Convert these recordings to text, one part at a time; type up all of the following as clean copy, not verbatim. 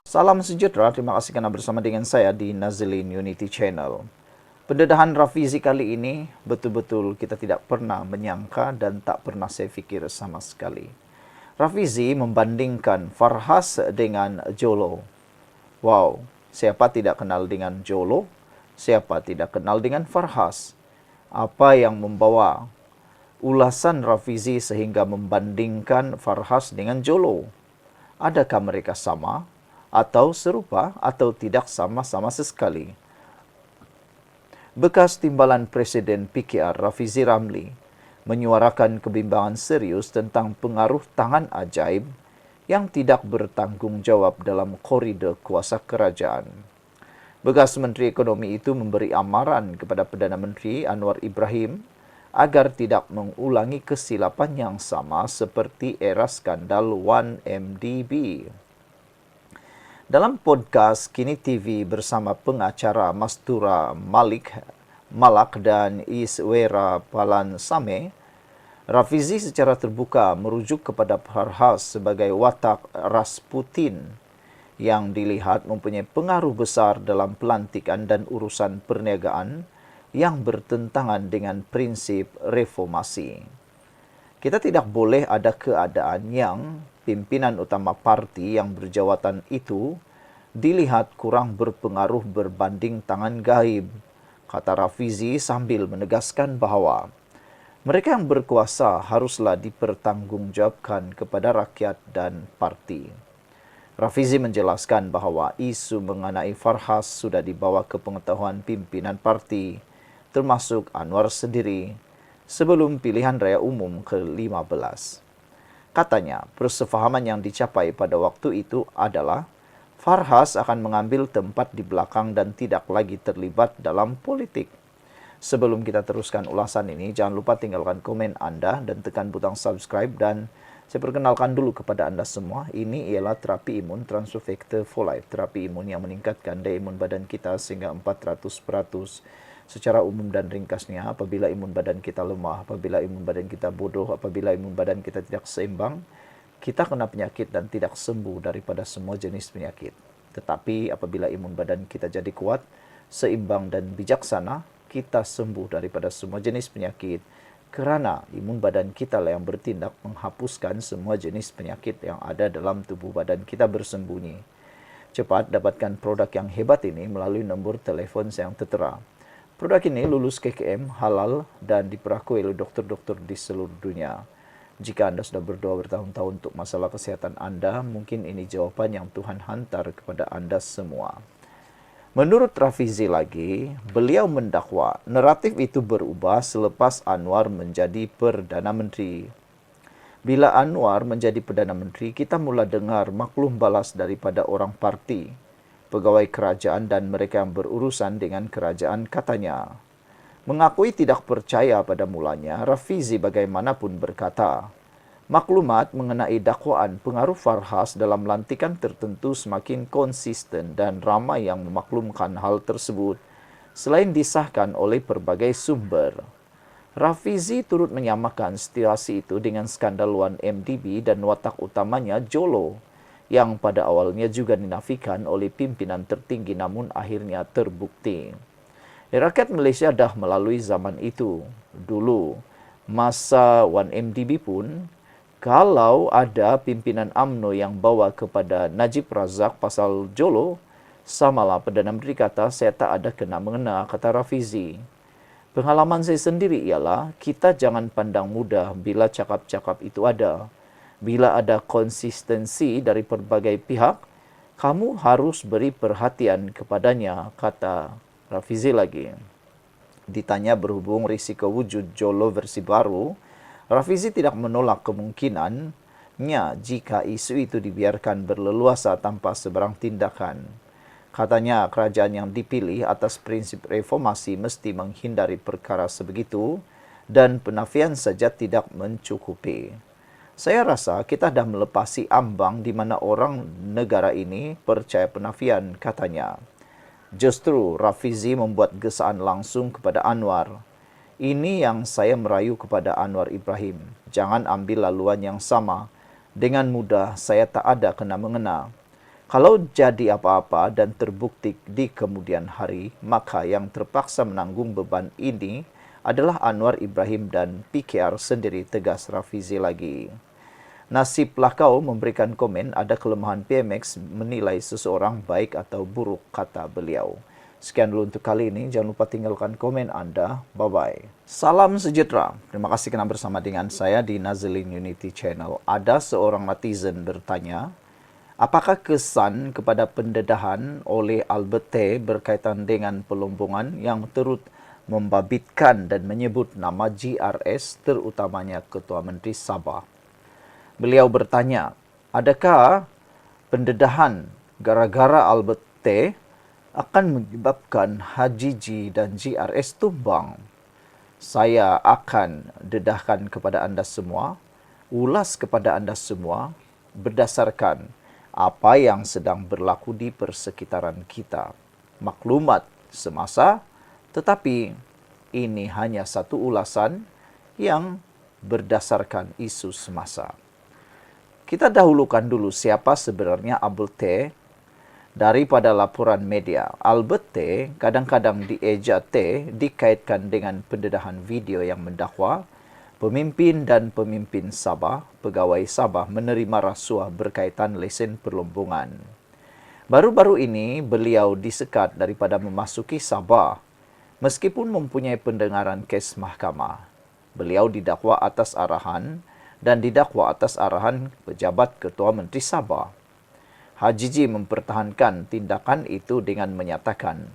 Salam sejahtera, terima kasih karena bersama dengan saya di Nazilin Unity Channel. Pendedahan Rafizi kali ini betul-betul kita tidak pernah menyangka dan tak pernah saya pikir sama sekali. Rafizi membandingkan Farhas dengan Jolo. Wow, siapa tidak kenal dengan Jolo? Siapa tidak kenal dengan Farhas? Apa yang membawa ulasan Rafizi sehingga membandingkan Farhas dengan Jolo? Adakah mereka sama, atau serupa, atau tidak sama-sama sekali? Bekas timbalan Presiden PKR Rafizi Ramli menyuarakan kebimbangan serius tentang pengaruh tangan ajaib yang tidak bertanggung jawab dalam koridor kuasa kerajaan. Bekas Menteri Ekonomi itu memberi amaran kepada Perdana Menteri Anwar Ibrahim agar tidak mengulangi kesilapan yang sama seperti era skandal 1MDB. Dalam podcast Kini TV bersama pengacara Mastura Malak dan Iswera Palansame, Rafizi secara terbuka merujuk kepada Farhas sebagai watak Rasputin yang dilihat mempunyai pengaruh besar dalam pelantikan dan urusan perniagaan yang bertentangan dengan prinsip reformasi. Kita tidak boleh ada keadaan yang pimpinan utama parti yang berjawatan itu dilihat kurang berpengaruh berbanding tangan gaib, kata Rafizi sambil menegaskan bahawa mereka yang berkuasa haruslah dipertanggungjawabkan kepada rakyat dan parti. Rafizi menjelaskan bahawa isu mengenai Farhas sudah dibawa ke pengetahuan pimpinan parti, termasuk Anwar sendiri, sebelum pilihan raya umum ke-15. Katanya, persefahaman yang dicapai pada waktu itu adalah Farhas akan mengambil tempat di belakang dan tidak lagi terlibat dalam politik. Sebelum kita teruskan ulasan ini, jangan lupa tinggalkan komen Anda dan tekan butang subscribe. Dan saya perkenalkan dulu kepada Anda semua, ini ialah terapi imun Transfer Factor for Life. Terapi imun yang meningkatkan daya imun badan kita sehingga 400%. Secara umum dan ringkasnya, apabila imun badan kita lemah, apabila imun badan kita bodoh, apabila imun badan kita tidak seimbang, kita kena penyakit dan tidak sembuh daripada semua jenis penyakit. Tetapi apabila imun badan kita jadi kuat, seimbang dan bijaksana, kita sembuh daripada semua jenis penyakit. Kerana imun badan kita lah yang bertindak menghapuskan semua jenis penyakit yang ada dalam tubuh badan kita bersembunyi. Cepat dapatkan produk yang hebat ini melalui nombor telefon yang tertera. Produk ini lulus KKM, halal, dan diperakui oleh dokter-dokter di seluruh dunia. Jika Anda sudah berdoa bertahun-tahun untuk masalah kesehatan Anda, mungkin ini jawaban yang Tuhan hantar kepada Anda semua. Menurut Rafizi lagi, beliau mendakwa naratif itu berubah selepas Anwar menjadi Perdana Menteri. Bila Anwar menjadi Perdana Menteri, kita mula dengar maklum balas daripada orang parti, pegawai kerajaan dan mereka yang berurusan dengan kerajaan. Katanya, mengakui tidak percaya pada mulanya, Rafizi bagaimanapun berkata, maklumat mengenai dakwaan pengaruh Farhas dalam lantikan tertentu semakin konsisten dan ramai yang memaklumkan hal tersebut selain disahkan oleh berbagai sumber. Rafizi turut menyamakan situasi itu dengan skandal 1MDB dan watak utamanya Jolo, yang pada awalnya juga dinafikan oleh pimpinan tertinggi namun akhirnya terbukti. Rakyat Malaysia dah melalui zaman itu. Dulu, masa 1MDB pun, kalau ada pimpinan UMNO yang bawa kepada Najib Razak pasal Jolo, samalah Perdana Menteri kata, saya tak ada kena-mengena, kata Rafizi. Pengalaman saya sendiri ialah, kita jangan pandang mudah bila cakap-cakap itu ada. Bila ada konsistensi dari berbagai pihak, kamu harus beri perhatian kepadanya, kata Rafizi lagi. Ditanya berhubung risiko wujud Jolo versi baru, Rafizi tidak menolak kemungkinannya jika isu itu dibiarkan berleluasa tanpa sebarang tindakan. Katanya kerajaan yang dipilih atas prinsip reformasi mesti menghindari perkara sebegitu dan penafian saja tidak mencukupi. Saya rasa kita dah melepasi ambang di mana orang negara ini percaya penafian, katanya. Justru Rafizi membuat gesaan langsung kepada Anwar. Ini yang saya merayu kepada Anwar Ibrahim. Jangan ambil laluan yang sama. Dengan mudah saya tak ada kena-mengena. Kalau jadi apa-apa dan terbukti di kemudian hari, maka yang terpaksa menanggung beban ini adalah Anwar Ibrahim dan PKR sendiri, tegas Rafizi lagi. Nasiblah kau memberikan komen ada kelemahan PMX menilai seseorang baik atau buruk, kata beliau. Sekian dulu untuk kali ini. Jangan lupa tinggalkan komen Anda. Bye-bye. Salam sejahtera. Terima kasih kerana bersama dengan saya di Nazlin Unity Channel. Ada seorang netizen bertanya, apakah kesan kepada pendedahan oleh Albert T berkaitan dengan pelombongan yang turut membabitkan dan menyebut nama GRS terutamanya Ketua Menteri Sabah? Beliau bertanya, adakah pendedahan gara-gara Albert T akan menyebabkan Haji G dan GRS tumbang? Saya akan dedahkan kepada anda semua, ulas kepada anda semua berdasarkan apa yang sedang berlaku di persekitaran kita. Maklumat semasa, tetapi ini hanya satu ulasan yang berdasarkan isu semasa. Kita dahulukan dulu siapa sebenarnya Albert T. Daripada laporan media, Albert T kadang-kadang dieja T dikaitkan dengan pendedahan video yang mendakwa pemimpin dan pemimpin Sabah, pegawai Sabah menerima rasuah berkaitan lesen perlombongan. Baru-baru ini beliau disekat daripada memasuki Sabah meskipun mempunyai pendengaran kes mahkamah. Beliau didakwa atas arahan dan didakwa atas arahan pejabat Ketua Menteri Sabah. Haji G mempertahankan tindakan itu dengan menyatakan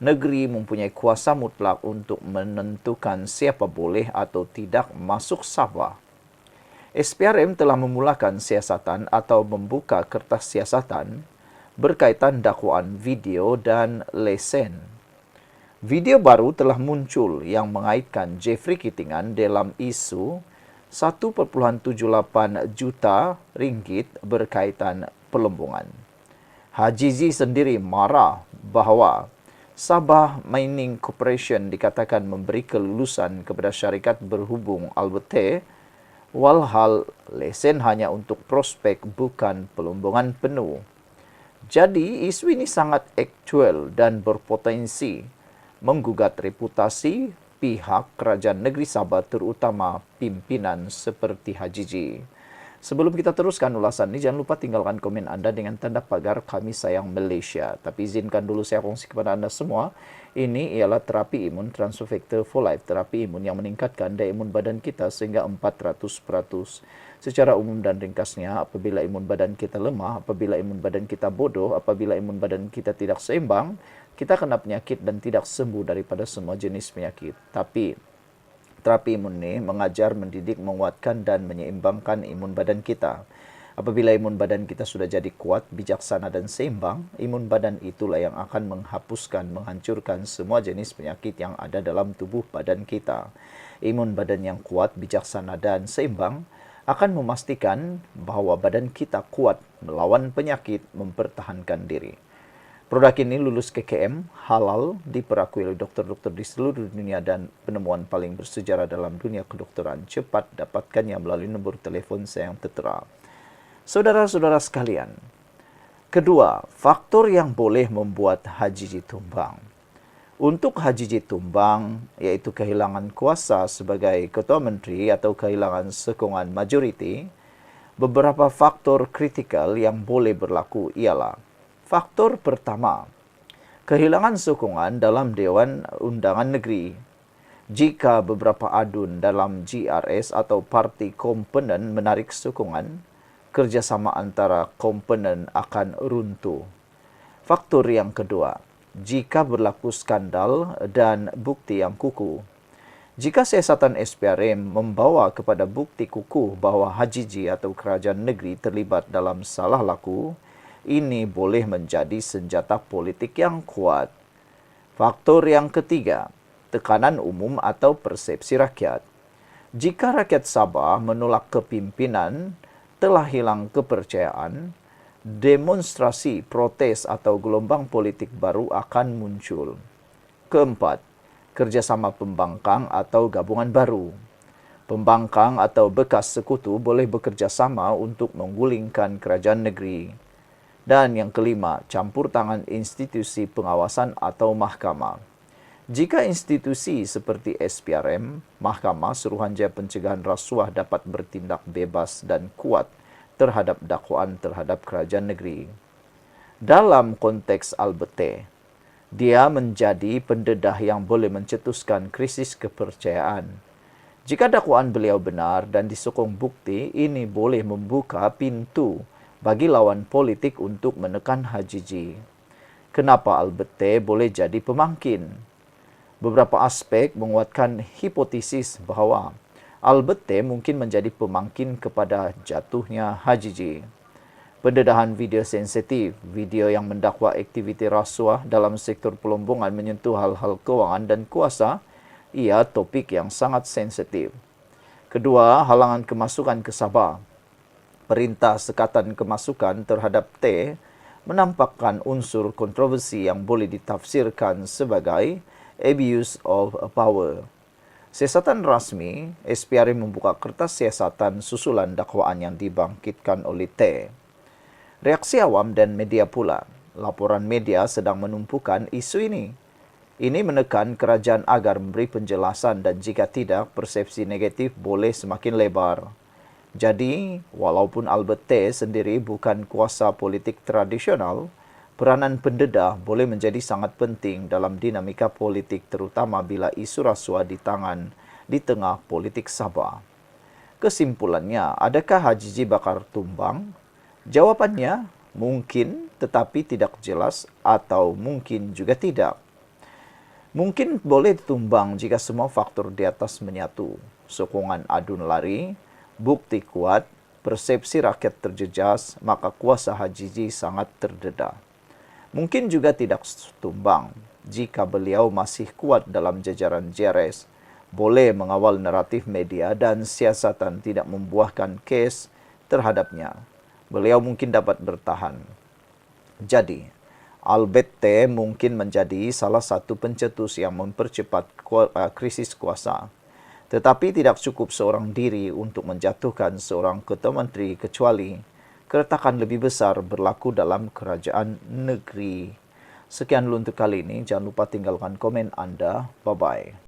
negeri mempunyai kuasa mutlak untuk menentukan siapa boleh atau tidak masuk Sabah. SPRM telah memulakan siasatan atau membuka kertas siasatan berkaitan dakwaan video dan lesen. Video baru telah muncul yang mengaitkan Jeffrey Kitingan dalam isu 1.78 juta ringgit berkaitan pelombongan. Haji Z sendiri marah bahawa Sabah Mining Corporation dikatakan memberi kelulusan kepada syarikat berhubung Albert T, walhal lesen hanya untuk prospek bukan pelombongan penuh. Jadi isu ini sangat aktual dan berpotensi menggugat reputasi pihak kerajaan negeri Sabah terutama pimpinan seperti Haji G. Sebelum kita teruskan ulasan ini, jangan lupa tinggalkan komen anda dengan tanda pagar kami sayang Malaysia. Tapi izinkan dulu saya kongsi kepada anda semua, ini ialah terapi imun Transfer Factor for Life, terapi imun yang meningkatkan daya imun badan kita sehingga 400%. Secara umum dan ringkasnya, apabila imun badan kita lemah, apabila imun badan kita bodoh, apabila imun badan kita tidak seimbang, kita kena penyakit dan tidak sembuh daripada semua jenis penyakit. Tapi terapi imun ini mengajar, mendidik, menguatkan dan menyeimbangkan imun badan kita. Apabila imun badan kita sudah jadi kuat, bijaksana dan seimbang, imun badan itulah yang akan menghapuskan, menghancurkan semua jenis penyakit yang ada dalam tubuh badan kita. Imun badan yang kuat, bijaksana dan seimbang akan memastikan bahawa badan kita kuat melawan penyakit, mempertahankan diri. Produk ini lulus KKM, halal, diperakui oleh dokter-dokter di seluruh dunia dan penemuan paling bersejarah dalam dunia kedokteran. Cepat dapatkannya melalui nombor telefon saya yang tertera. Saudara-saudara sekalian, kedua, faktor yang boleh membuat Haji G tumbang. Untuk Haji G tumbang, iaitu kehilangan kuasa sebagai Ketua Menteri atau kehilangan sokongan majoriti, beberapa faktor kritikal yang boleh berlaku ialah: faktor pertama, kehilangan sokongan dalam Dewan Undangan Negeri. Jika beberapa adun dalam GRS atau parti komponen menarik sokongan, kerjasama antara komponen akan runtuh. Faktor yang kedua, jika berlaku skandal dan bukti yang kukuh. Jika siasatan SPRM membawa kepada bukti kukuh bahawa Haji G atau kerajaan negeri terlibat dalam salah laku, ini boleh menjadi senjata politik yang kuat. Faktor yang ketiga, tekanan umum atau persepsi rakyat. Jika rakyat Sabah menolak kepimpinan, telah hilang kepercayaan, demonstrasi, protes atau gelombang politik baru akan muncul. Keempat, kerjasama pembangkang atau gabungan baru. Pembangkang atau bekas sekutu boleh bekerjasama untuk menggulingkan kerajaan negeri. Dan yang kelima, campur tangan institusi pengawasan atau mahkamah. Jika institusi seperti SPRM, Mahkamah Suruhanjaya Pencegahan Rasuah dapat bertindak bebas dan kuat terhadap dakwaan terhadap kerajaan negeri. Dalam konteks Albert T., dia menjadi pendedah yang boleh mencetuskan krisis kepercayaan. Jika dakwaan beliau benar dan disokong bukti, ini boleh membuka pintu bagi lawan politik untuk menekan HJJ. Kenapa Albert T. boleh jadi pemangkin? Beberapa aspek menguatkan hipotesis bahawa Albert T. mungkin menjadi pemangkin kepada jatuhnya HJJ. Pendedahan video sensitif, video yang mendakwa aktiviti rasuah dalam sektor pelombongan menyentuh hal-hal kewangan dan kuasa, ia topik yang sangat sensitif. Kedua, halangan kemasukan ke Sabah. Perintah sekatan kemasukan terhadap T menampakkan unsur kontroversi yang boleh ditafsirkan sebagai abuse of power. Siasatan rasmi, SPRM membuka kertas siasatan susulan dakwaan yang dibangkitkan oleh T. Reaksi awam dan media pula. Laporan media sedang menumpukan isu ini. Ini menekan kerajaan agar memberi penjelasan dan jika tidak, persepsi negatif boleh semakin lebar. Jadi, walaupun Albert T. sendiri bukan kuasa politik tradisional, peranan pendedah boleh menjadi sangat penting dalam dinamika politik terutama bila isu rasuah di tengah politik Sabah. Kesimpulannya, adakah HJJ bakal tumbang? Jawapannya mungkin tetapi tidak jelas atau mungkin juga tidak. Mungkin boleh ditumbang jika semua faktor di atas menyatu. Sokongan adun lari, bukti kuat, persepsi rakyat terjejas, maka kuasa HJJ sangat terdedah. Mungkin juga tidak tumbang jika beliau masih kuat dalam jajaran JRS, boleh mengawal naratif media dan siasatan tidak membuahkan kes terhadapnya. Beliau mungkin dapat bertahan. Jadi, Albert T. mungkin menjadi salah satu pencetus yang mempercepat krisis kuasa. Tetapi tidak cukup seorang diri untuk menjatuhkan seorang ketua menteri kecuali keretakan lebih besar berlaku dalam kerajaan negeri. Sekian dulu untuk kali ini. Jangan lupa tinggalkan komen Anda. Bye-bye.